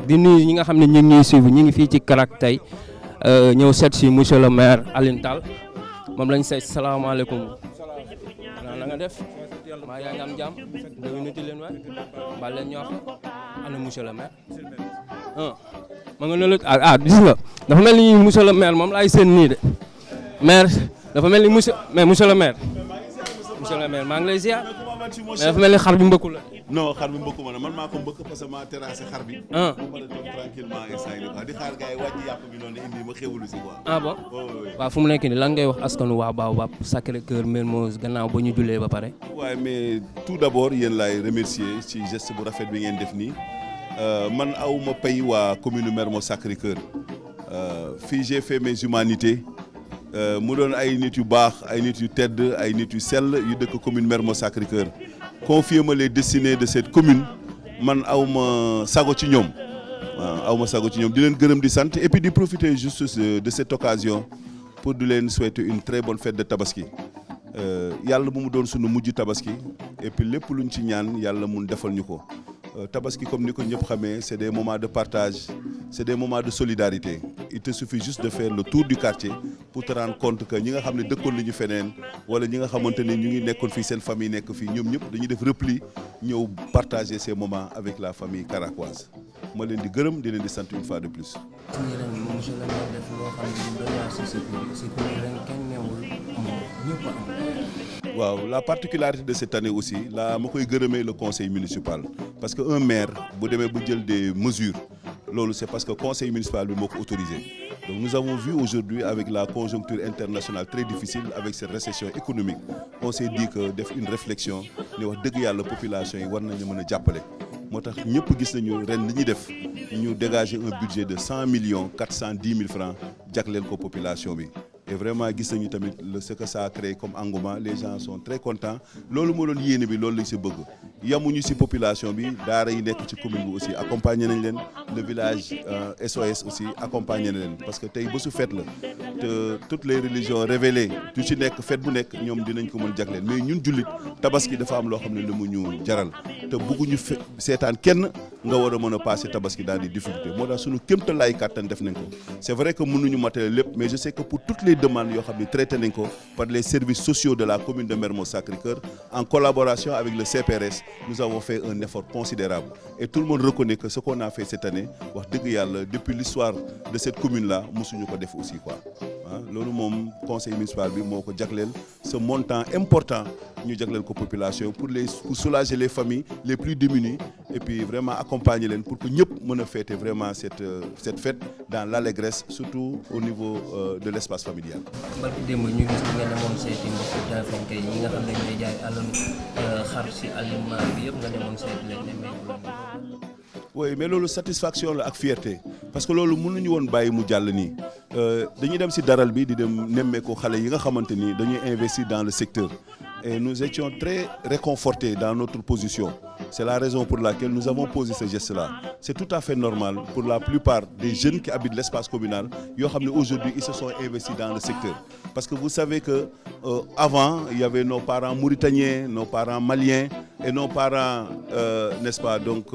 di nuyu ñi nga xam ne ñu ngi ñuy suivre ñu ngi fii ci Karak tey ñëw seet si monsieur le maire Alioune Tall moom lañ seet salaamaaleykum. na nga def maa yaa ngi am jàmm dañu nuti leen waay mbaa leen ñoo xam ana monsieur le maire ma nga ne la gis nga dafa mel ni monsieur le maire moom laay seen nii de maire dafa mel ni monsieur le maire maa ngi lay ziar mais dafa mel ni xar bi mbëkku la. non xar bi mbëkku ma ne man maa ko mbëkk parce que maa terrassé xar bi. ba pare toog tranquillement instant yii quoi di xaar gars yi wàcc yàpp bi noonu indi ma xewlu si quoi. ah bon waaw fu mu nekk nii lan ngay wax askanu waa Baobab Sacré-Cœur Mermoz gannaaw ba ñu jullee ba pare. waaye mais tout d'abord yéen laay remercier ci geste bu rafet bi ngeen def nii man aw ma pay waa commune Mermoz Sacré-Cœur fii j'ai fait mes humanités. mu doon ay nit yu baax ay nit yu tedd ay nit yu sell yu dëkk commune Mermoz Sacré-Cœur confier ma les destinées de cette commune man aw ma sago ci ñoom waaw aw ma sago ci ñoom di leen gërëm di sant et puis di profiter juste de cette occasion pour di leen souhaiter une très bonne fête de tabaski yàlla bu mu doon sunu mujj tabaski et puis lépp luñ ci ñaan yàlla mun defal ñu ko tabaski comme ni ko ñëpp xamee c'est des moments de partage c'est des moments de solidarité il te suffit juste de faire le tour du quartier pour te rendre compte que ñi nga xam ne dëkkoon nañu feneen wala ñi nga xamante ne ñu ngi nekkoon fii seen famille nekk fii ñoom ñëpp dañuy def repli ñëw partager ces moments avec la famille caracoise ma leen di gërëm di leen di sant une fois de plus. monsieur le maire def loo xam ne waaw la particularité de cette année aussi la ma koy gërëmee le conseil municipal parce que un maire bu demee ba jël des mesures loolu c'est parce que conseil municipal bi moo ko autorisé donc nous avons vu aujourd'hui avec la conjoncture internationale très difficile avec cette récession économique on s'est dit que def une réflexion ne wax dëgg yàlla population yi war nañu mën a jàppale moo tax ñëpp gis nañu ren li ñuy def ñu dégager un budget de 100 francs jagleel ko population bi et vraiment gis nañu tamit ce que ça a créé comme engouement les gens sont très contents loolu moo doon yéene bi loolu lañ si bëgg yamuñu si population bi daara yi nekk ci commune bi aussi accompagner nañ leen le village SOS aussi accompagner na leen parce que tey bésu fête la te toutes les religions révélées du ci nekk fête bu nekk ñoom dinañ ko mën jagleel mais ñun jullit tabaski dafa am loo xam ne lu mu ñu jaral te bëgguñu seetaan kenn nga war a mën a passer tabaski dans des difficultés moo tax suñu kéemtalaay kàttan def nañ ko c'est vrai que mënuñu matale lépp mais je sais que pour toutes les demandes yoo xam ne traité nañ ko par les services sociaux de la commune de Mermoz Sacré-Cœur en collaboration avec le CPRS nous avons fait un effort considérable et tout le monde reconnaît que ce qu'on a fait cette année wax dëgg yàlla depuis l'histoire de cette commune là mosuñu ko def aussi quoi loolu moom conseil municipal bi moo ko jagleel ce montant important ñu jagleel ko population pour soulager les familles les plus démunies et puis vraiment accompagner leen pour que ñëpp mën a fêter vraiment cette fête dans l'allégresse surtout au niveau de l'espace familial. barki démb ñu gis nga demoon seeti mbokku Daafenke yi nga xam ne ñooy jaay alal xar si aliment bi yëpp nga demoon seeti leen ne oui mais loolu satisfaction la ak fierté parce que loolu mënuñu woon bàyyi mu jàll nii dañuy dem ci daral bi di dem nemmeeku xale yi nga xamante ni dañuy investir dans le secteur et nous étions très réconfortés dans notre position c'est la raison pour laquelle nous avons posé ce geste-là c'est tout à fait normal pour la plupart des jeunes qui habitent l'espace communal yoo xam ne aujourd'hui ils se sont investis dans le secteur parce que vous savez que avant il y avait nos parents mauritaniens nos parents maliens et nos parents n'est-ce pas donc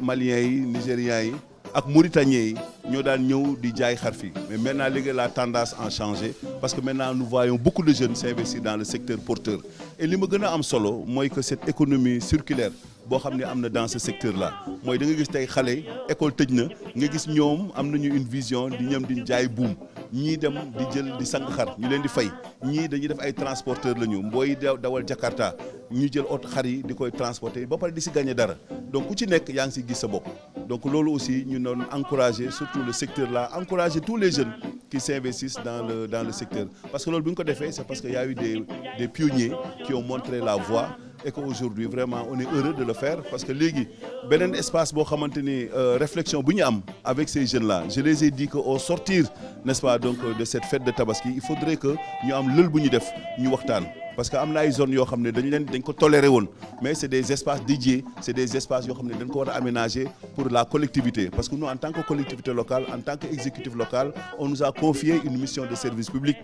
maliens yi nigériens yi ak mauritaniens yi ñoo daan ñëw di jaay xar fi mais maintenant léegi la tendance a changé parce que maintenant nous voyons beaucoup de jeunes s'investir dans le secteur porteur et li ma gën a am solo mooy que cette économie circulaire boo xam ne am na dans ce secteur là mooy da nga gis tey xale école tëj na nga gis ñoom am nañu une vision di ñoom di jaay buum ñii dem di jël di sang xar ñu leen di fay ñii dañuy def ay transporteurs la ñu mbooy dawal Jakarta ñu jël oto xar yi di koy transporter ba pare di si gagner dara donc ku ci nekk yaa ngi si gis sa bopp donc loolu aussi ñu doon encourager surtout le secteur là encourager tous les jeunes qui s'investissent dans le secteur parce que loolu bu ñu ko defee c'est parce que y a eu des pionniers qui ont montré la voie et qu'aujourd'hui vraiment on est heureux de le faire parce que léegi beneen espace boo xamante ni réflexion bu ñu am avec ces jeunes là je les ai dit que au sortir n'est-ce pas donc de cette fête de Tabaski il faudrait que ñu am lël bu ñu def ñu waxtaan parce que am na ay zones yoo xam ne dañ ko toléré woon mais c'est des espaces dédiés c'est des espaces yoo xam ne dañ ko war a aménager pour la collectivité parce que nous en tant que collectivité locale en tant que exécutif local on nous a confié une mission de service public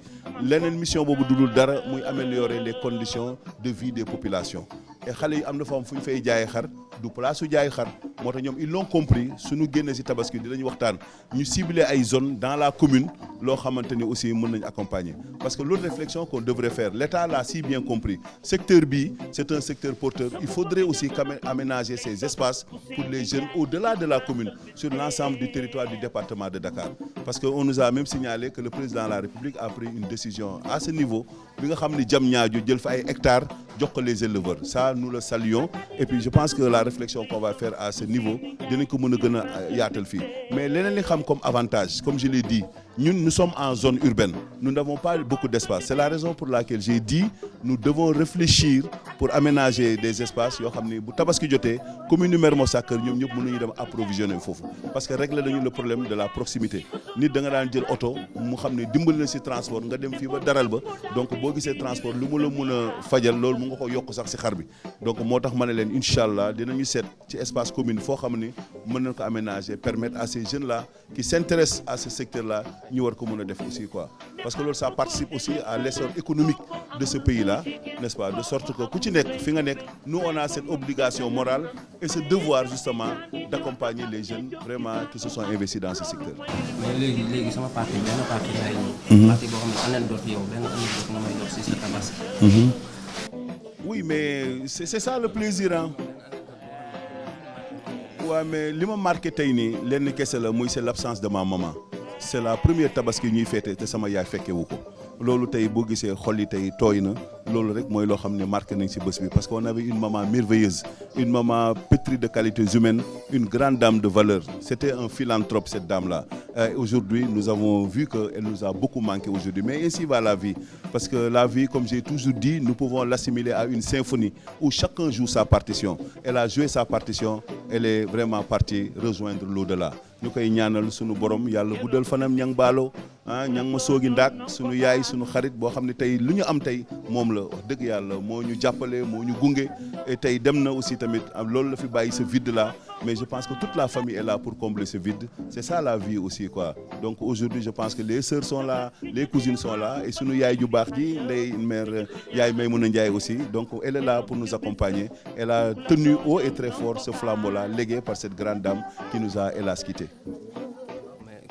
leneen mission boobu dudul dara muy améliorer les conditions de vie des populations et xale yi am na fam fu ñu fay jaayee xar du place su jaay xar moo tax ñoom ils l'ont compris suñu génne si tabaski dinañu waxtaan ñu cibler ay zones dans la commune loo xamante ni aussi mën nañu accompagner parce que l'autre réflexion qu'on devrait faire l'État l'a si bien compris secteur bi c'est un secteur porteur il faudrait aussi aménager ces espaces pour les jeunes au-delà de la commune sur l'ensemble du territoire du département de Dakar parce que on nous a même signalé que le président de la République a pris une décision à ce niveau bi nga xam ni Diamniadio jël fa ay hectares jox ko les éleveurs ça nous le saluons et puis je pense que la réflexion qu'on va faire à ce niveau dinañ ko mën a gën a yaatal fii mais leneen li xam comme avantage comme je l'ai dit nous sommes en zone urbaine nous n'avons pas beaucoup d'espace c'est la raison pour laquelle j'ai dit nous devons réfléchir pour aménager des espaces yoo xam ni bu tabaski jotee commune Mermoz Sacré ñoom ñëpp mën nañu dem approvisionner foofu parce que régler nañu le problème de la proximité nit da nga daan jël oto mu xam ne dimbali na ci transport nga dem fii ba daral ba donc boo gisee transport lu mu la mën a fajal loolu mu nga ko yokk sax ci xar bi donc moo tax ma ne leen incha allah dinañu seet ci espace commune foo xam ni mën nañ ko aménager permettre à ces jeunes là qui s'intéressent à ce secteur là ñu war ko mën a def aussi quoi parce que loolu ça participe aussi à l'essor économique de ce pays là n'est-ce pas de sorte que ku ci nekk fi nga nekk nous on a cette obligation morale et ce devoir justement d'accompagner les jeunes vraiment qui se sont investis dans ce secteur. mais léegi sama partie benn partie lay ñëw. partie boo xam ne anecdote yow benn anecdote nga may jox ci sa tabaski. oui mais c'est ça le plaisir ah. waaw mais li ma marqué tey nii lenn kese la muy c'est l'absence de ma maman. c'est la première tabaski ñuy fêter te sama yaay fekkewu ko loolu tey boo gisee xol yi tey tooy na loolu rek mooy loo xam ne marqué nañ ci bés bi parce qu'on avait une maman merveilleuse une maman pétrie de qualités humaines une grande dame de valeur c'était un philanthrope cette dame-là aujourd'hui nous avons vu qu'elle nous a beaucoup manqué aujourd'hui mais ainsi va la vie parce que la vie comme j'ai toujours dit nous pouvons l'assimiler à une symphonie où chacun joue sa partition elle a joué sa partition elle est vraiment partie rejoindre l'au-delà ñu koy ñaanal sunu borom yàlla guddal fanam ñang baalo ñang ma soogi ndaak sunu yaay sunu xarit boo xam ne tey lu ñu am tey moom la wax dëgg yàlla moo ñu jàppale moo ñu gunge et tey dem na aussi tamit loolu la fi bàyyi ce vide là mais je pense que toute la famille est là pour combler ce vide c'est ça la vie aussi quoi donc aujourd'hui je pense que les sœurs sont là les cousines sont là et sunu yaay ju baax ji ndey mère yaay Maymouna Ndiaye aussi donc elle est là pour nous accompagner elle a tenu haut et très fort ce flambeau là légué par cette grande dame qui nous a hélas quittés.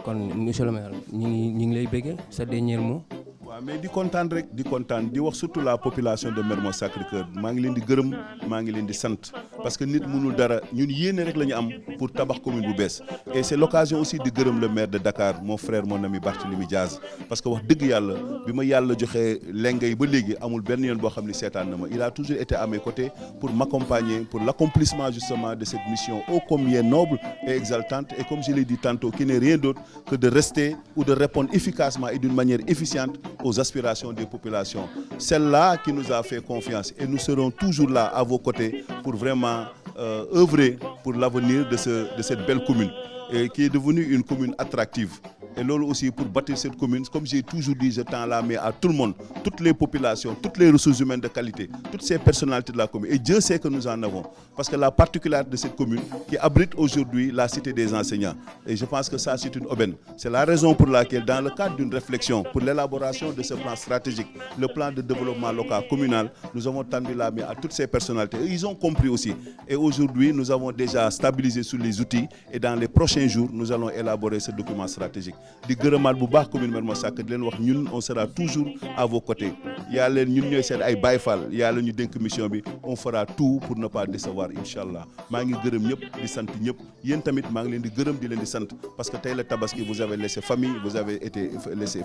kon monsieur le maire ñu ngi lay bëggee sa dernier mot. waaw mais di kontaan rek di kontaan di wax surtout la population de Mermoz Sacré-Cœur maa ngi leen di gërëm maa ngi leen di sant parce que nit mënul dara ñun yéene rek la ñu am pour tabax commune bu bees et c'est l'occasion aussi di gërëm le maire de Dakar mon frère mon ami Barthélémy Diaz parce que wax dëgg yàlla bi ma yàlla joxee lengay ba léegi amul benn yoon boo xam ne seetaan na ma il a toujours été à mes côtés pour m'accompagner pour l'accomplissement justement de cette mission ô combien noble et exaltante et comme je l'ai dit tantôt qui n'est rien d'autre que de rester ou de répondre efficacement et d'une manière efficiente aux aspirations des populations. Celle-là qui nous a fait confiance et nous serons toujours là à vos côtés pour vraiment œuvrer pour l'avenir de cette belle commune et qui est devenue une commune attractive. Et loolu aussi pour bâtir cette commune comme j'ai toujours dit je tends la main à tout le monde toutes les populations toutes les ressources humaines de qualité toutes ces personnalités de la commune et Dieu sait que nous en avons parce que la particularité de cette commune qui abrite aujourd'hui la cité des enseignants et je pense que ça c'est une aubaine c'est la raison pour laquelle dans le cadre d'une réflexion pour l'élaboration de ce plan stratégique le plan de développement local communal nous avons tendu la main à toutes ces personnalités et ils ont compris aussi et aujourd'hui nous avons déjà stabilisé sur les outils et dans les prochains jours nous allons élaborer ce document stratégique di gërëmaat bu baax commune Mermoz Sacré di leen wax ñun on sera toujours à vos côtés yaa leen ñun ñooy seen ay Baye Fall yaa la ñu dénk mission bi on fera tout pour ne pas décevoir incha allah maa ngi gërëm ñëpp di sant ñëpp yéen tamit maa ngi leen di gërëm di leen di sant parce que tey la tabaski vous avez laissé famille vous avez été laissé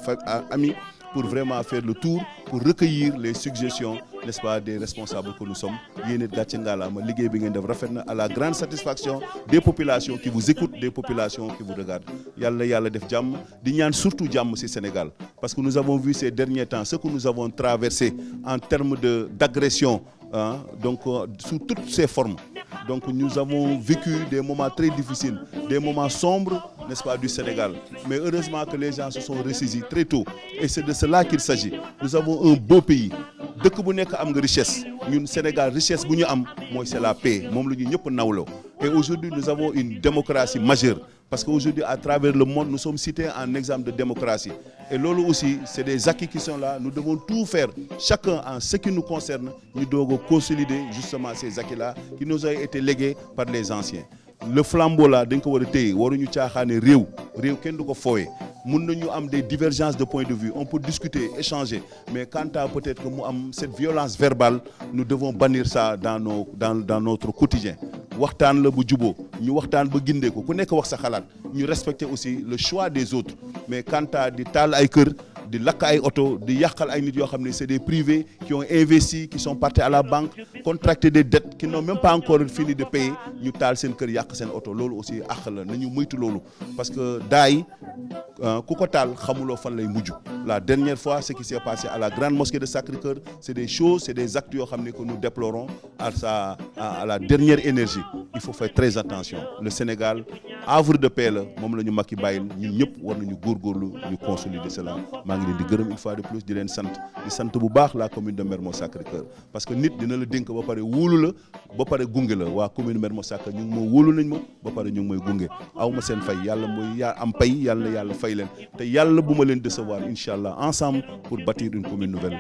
amis pour vraiment faire le tour pour recueillir les suggestions n'est-ce pas des responsables que nous sommes yéen it gàcce ngalaama liggéey bi ngeen def rafet na à la grande satisfaction des populations qui vous écoutent des populations qui vous regardent yàlla def jàmm di ñaan surtout jàmm ci Sénégal parce que nous avons vu ces derniers temps ce que nous avons traversé en termes d'agression donc sous toutes ces formes donc nous avons vécu des moments très difficiles des moments sombres n'est-ce pas du Sénégal mais heureusement que les gens se sont ressaisis très tôt et c'est de cela qu'il s'agit nous avons un beau pays dëkk bu nekk am nga richesse ñun Sénégal richesse bu ñu am mooy c'est la paix moom la ñu ñëpp nawloo et aujourd'hui nous avons une démocratie majeure parce qu'aujourd'hui à travers le monde nous sommes cités en exemple de démocratie et loolu aussi c'est des acquis qui sont là, nous devons tout faire chacun en ce qui nous concerne ñu doog a consolider justement ces acquis là qui nous ont été légués par les anciens. Le flambeau là dañ ko war a téye waruñu caaxaane réew kenn du ko fooye mun nañu am des divergences de point de vue, on peut discuter, échanger, mais quant à peut-être que mu am cette violence verbale, nous devons bannir ça dans notre quotidien. Waxtaan la bu juboo ñu waxtaan ba gindee ko ku nekk wax sa xalaat ñu respecter aussi le choix des autres, mais quant à di taal ay kër di lakk ay oto di yàqal ay nit yoo xam ne c'est des privés qui ont investi, qui sont partis à la banque contracter des dettes qui n'ont même pas encore fini de payer ñu taal seen kër yàq seen oto loolu aussi àq la nañu moytu loolu parce que daay ku ko taal xamuloo fan lay mujj. La dernière fois ce qui s'est passé à la grande mosquée de Sacré-Cœur c'est des choses, c'est des actes yoo xam ne que nous déplorons à la dernière énergie. Il faut faire très attention. Le Sénégal havre de paix la moom la ñu Macky bàyyil ñun ñëpp war nañu góorgóorlu ñu consolider cela. maa ngi leen di gërëm une fois de plus di leen sant bu baax la commune de Mermoz Sacré-Cœur parce que nit dina la dénk ba pare wóolu la ba pare gunge la waa commune Mermoz Sacré ñu ngi ma wóolu nañ ma ba pare ñu ngi may gunge aw ma seen fay yàlla mooy am pay yàlla fay leen te yàlla bu ma leen décevoir incha allah ensemble pour bâtir une commune nouvelle.